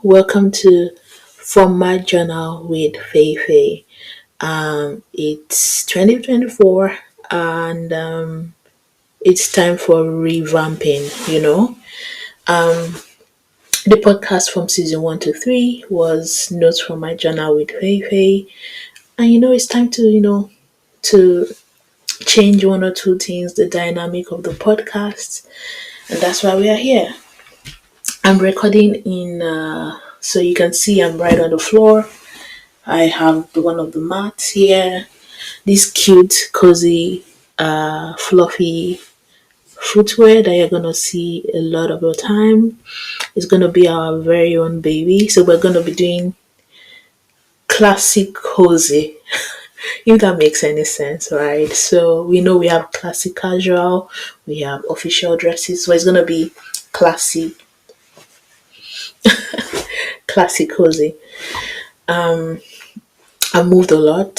Welcome to From My Journal with FeyiFaye. It's 2024 and it's time for revamping. Um, the podcast from season 1 to 3 was Notes from My Journal with FeyiFaye. And it's time to change one or two things, the dynamic of the podcast. And that's why we are here. I'm recording so you can see I'm right on the floor. I have one of the mats here. This cute, cozy, fluffy footwear that you're gonna see a lot of the time. It's gonna be our very own baby. So we're gonna be doing classic cozy, if that makes any sense, right? So we know we have classic casual, we have official dresses. So it's gonna be classic, classic cozy. Um, I moved a lot.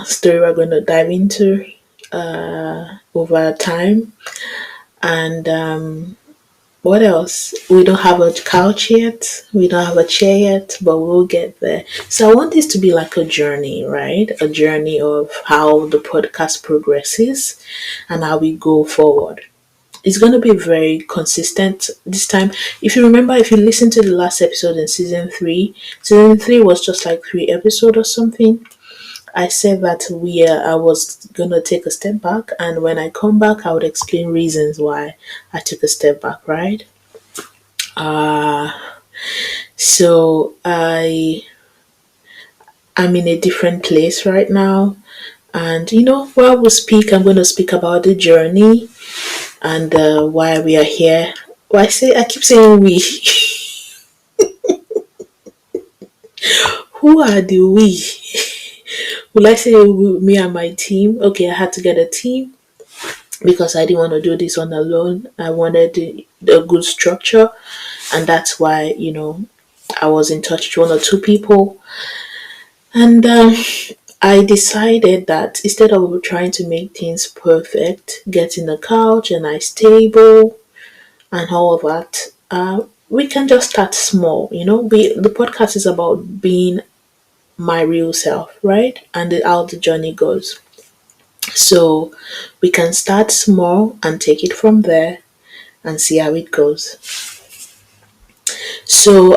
Story we're gonna dive into over time. And what else? We don't have a couch yet. We don't have a chair yet, but we'll get there. So I want this to be like a journey, right? A journey of how the podcast progresses and how we go forward. It's going to be very consistent this time. If you remember, if you listen to the last episode in season 3 was just like 3 episodes or something. I said that I was gonna take a step back, and when I come back, I would explain reasons why I took a step back. Right? Uh so I'm in a different place right now, and while we speak, I'm gonna speak about the journey and why we are here. Well, I keep saying we. Who are the we? Will I say me and my team? Okay, I had to get a team because I didn't want to do this on alone. I wanted a good structure, and that's why I was in touch with 1 or 2 people, and I decided that instead of trying to make things perfect, getting a couch, a nice table, and all of that, we can just start small. The podcast is about being my real self, right? And how the journey goes. So we can start small and take it from there and see how it goes. So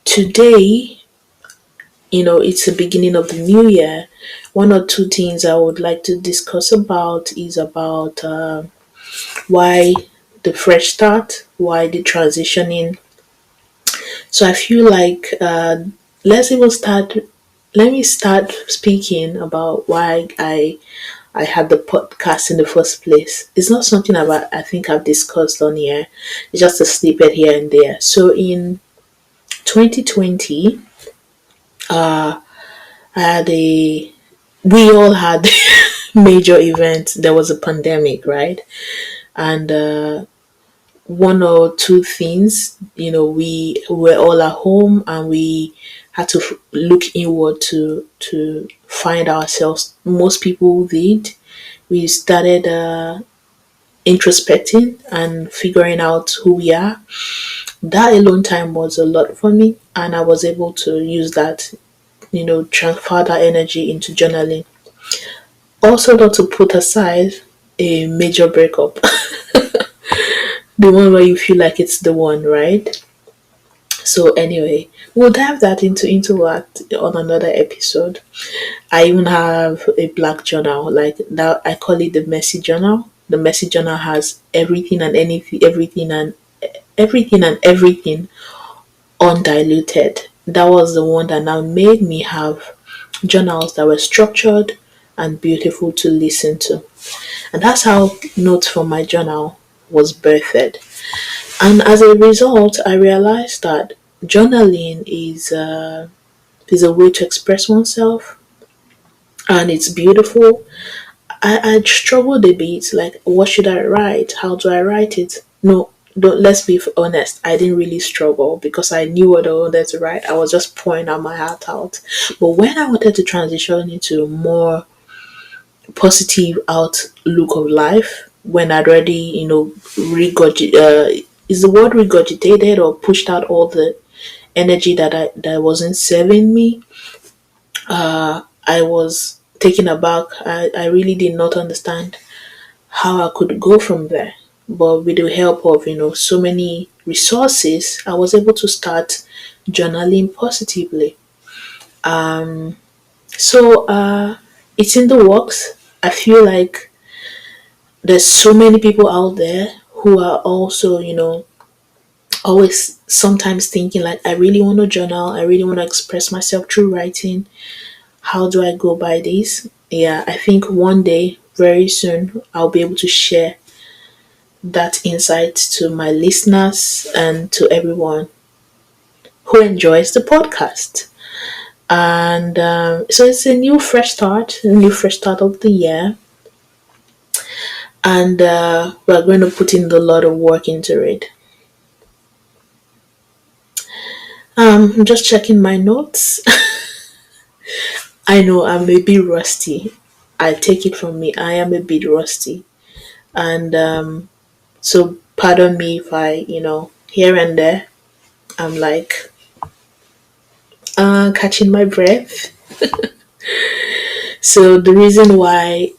today, it's the beginning of the new year. 1 or 2 things I would like to discuss about is about why the fresh start, why the transitioning. So I feel like let's even start. Let me start speaking about why I had the podcast in the first place. It's not something I think I've discussed on here. It's just a snippet here and there. So in 2020, I had a we all had major events. There was a pandemic, right? And 1 or 2 things, we were all at home and we had to look inward to find ourselves. Most people did. We started introspecting and figuring out who we are. That alone time was a lot for me, and I was able to use that, transfer that energy into journaling. Also, not to put aside a major breakup, the one where you feel like it's the one, right? So anyway, we'll dive that into that on another episode. I even have a black journal, like that. I call it the messy journal. The messy journal has everything and anything, everything undiluted. That was the one that now made me have journals that were structured and beautiful to listen to. And that's how Notes from My Journal was birthed. And as a result, I realized that journaling is a way to express oneself, and it's beautiful. I struggled a bit, like what should I write? How do I write it? No, don't let's be honest. I didn't really struggle because I knew what I wanted to write. I was just pouring out my heart out. But when I wanted to transition into a more positive outlook of life, when I'd already, is the word regurgitated or pushed out all the energy that wasn't serving me. I was taken aback. I really did not understand how I could go from there. But with the help of so many resources, I was able to start journaling positively. So it's in the works. I feel like there's so many people out there who are also always sometimes thinking like, I really want to journal, I really want to express myself through writing. How do I go by this? Yeah, I think one day, very soon, I'll be able to share that insight to my listeners and to everyone who enjoys the podcast. And so it's a new fresh start, a new fresh start of the year. And we're going to put in a lot of work into it. I'm just checking my notes. I know I'm a bit rusty. I take it from me. I am a bit rusty. And so pardon me if I, here and there, I'm like catching my breath. So the reason why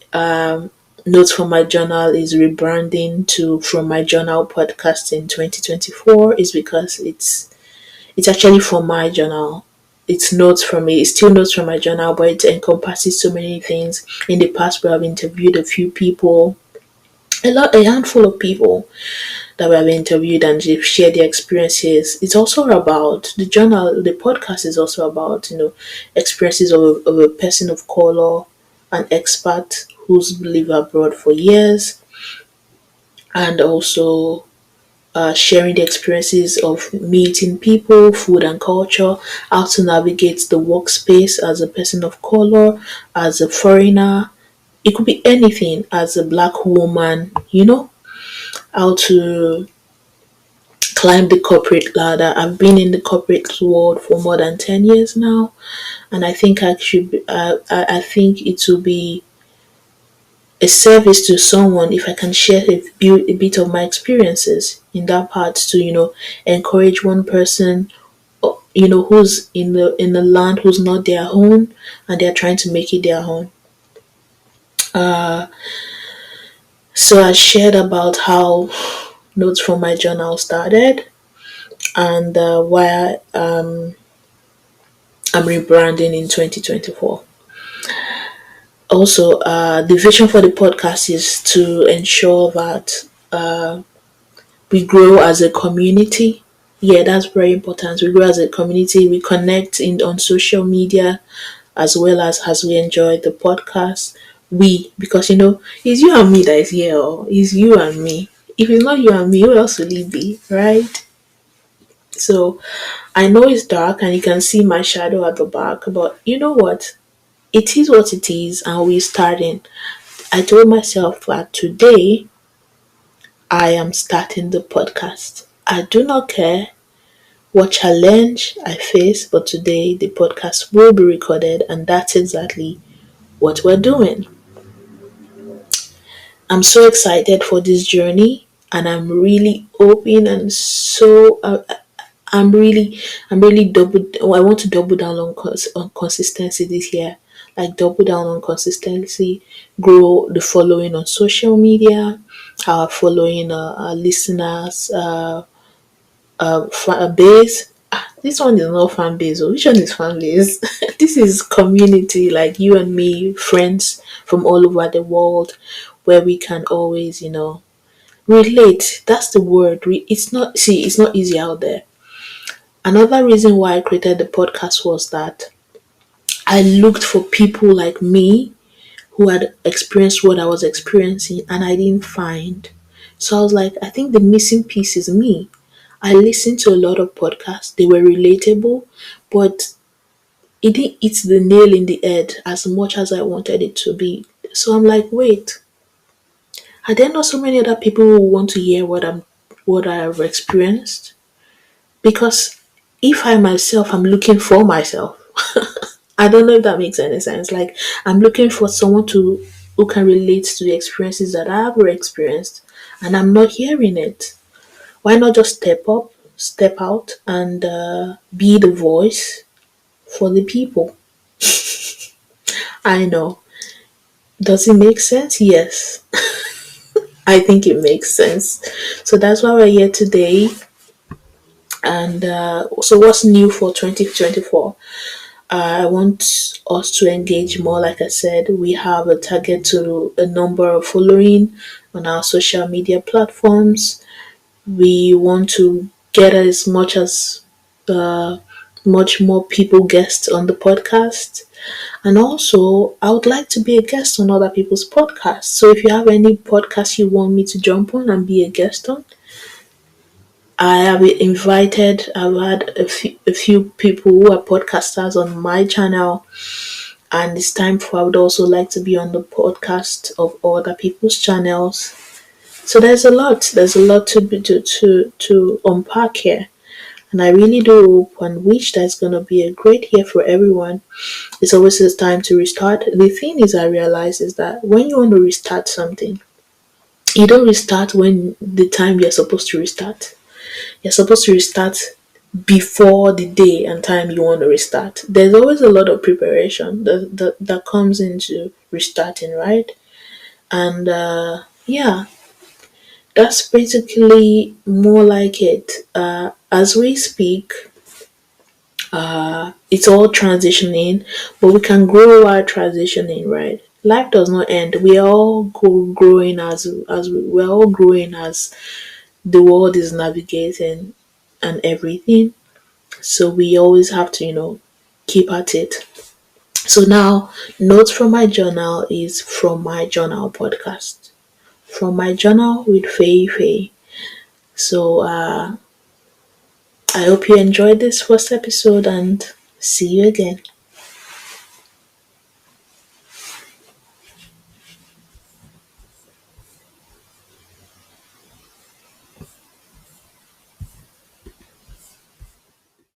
Notes from My Journal is rebranding to From My Journal podcast in 2024 is because it's actually from my journal. It's notes from me. It's still notes from my journal, but it encompasses so many things. In the past, we have interviewed a few people, a handful of people that we have interviewed, and they've shared their experiences. It's also about the journal. The podcast is also about experiences of a person of color, an expat who's lived abroad for years, and also sharing the experiences of meeting people, food and culture, how to navigate the workspace as a person of color, as a foreigner. It could be anything as a black woman, how to climb the corporate ladder. I've been in the corporate world for more than 10 years now, and I think I should I think it will be a service to someone if I can share a bit of my experiences in that part to encourage one person who's in the land who's not their own, and they're trying to make it their own. So I shared about how Notes from My Journal started, and why I'm rebranding in 2024. Also, the vision for the podcast is to ensure that we grow as a community. Yeah, that's very important. We grow as a community. We connect in on social media as we enjoy the podcast. Because it's you and me that is here. Or it's you and me. If it's not you and me, who else will it be, right? So I know it's dark and you can see my shadow at the back, but you know what? It is what it is, and we're starting. I told myself that today I am starting the podcast. I do not care what challenge I face, but today the podcast will be recorded, and that's exactly what we're doing. I'm so excited for this journey, and I'm really hoping and so I'm really double. I want to double down on consistency this year. Like double down on consistency, grow the following on social media, our following our listeners, fan base. This one is not fan base. Oh, which one is fan base? This is community, like you and me, friends from all over the world, where we can always, relate. That's the word. It's not easy out there. Another reason why I created the podcast was that I looked for people like me who had experienced what I was experiencing, and I didn't find. So I was like, I think the missing piece is me. I listened to a lot of podcasts, they were relatable, but it didn't hit the nail in the head as much as I wanted it to be. So I'm like, wait, are there not so many other people who want to hear what I've experienced? Because if I myself am looking for myself, I don't know if that makes any sense. Like I'm looking for someone to who can relate to the experiences that I've experienced, and I'm not hearing it. Why not just step up? step out and be the voice for the people. I know. Does it make sense? Yes, I think it makes sense. So that's why we're here today. And so, what's new for 2024? I want us to engage more. Like I said, we have a target to a number of following on our social media platforms. We want to get as uh, much more people guests on the podcast. And also, I would like to be a guest on other people's podcasts. So if you have any podcast you want me to jump on and be a guest on, I have invited, I've had a few people who are podcasters on my channel, and it's time for, I would also like to be on the podcast of other people's channels. So there's a lot to unpack here. And I really do hope and wish that it's going to be a great year for everyone. It's always a time to restart. The thing is, I realize is that when you want to restart something, you don't restart when the time you're supposed to restart. You're supposed to restart before the day and time you want to restart. There's always a lot of preparation that comes into restarting, right? And yeah, that's basically more like it. As we speak, it's all transitioning, but we can grow while transitioning, right? Life does not end. We are all growing we're all growing as the world is navigating and everything. So we always have to, keep at it. So now, notes from my journal is from my journal podcast, from my journal with FeyiFaye. So I hope you enjoyed this first episode and see you again.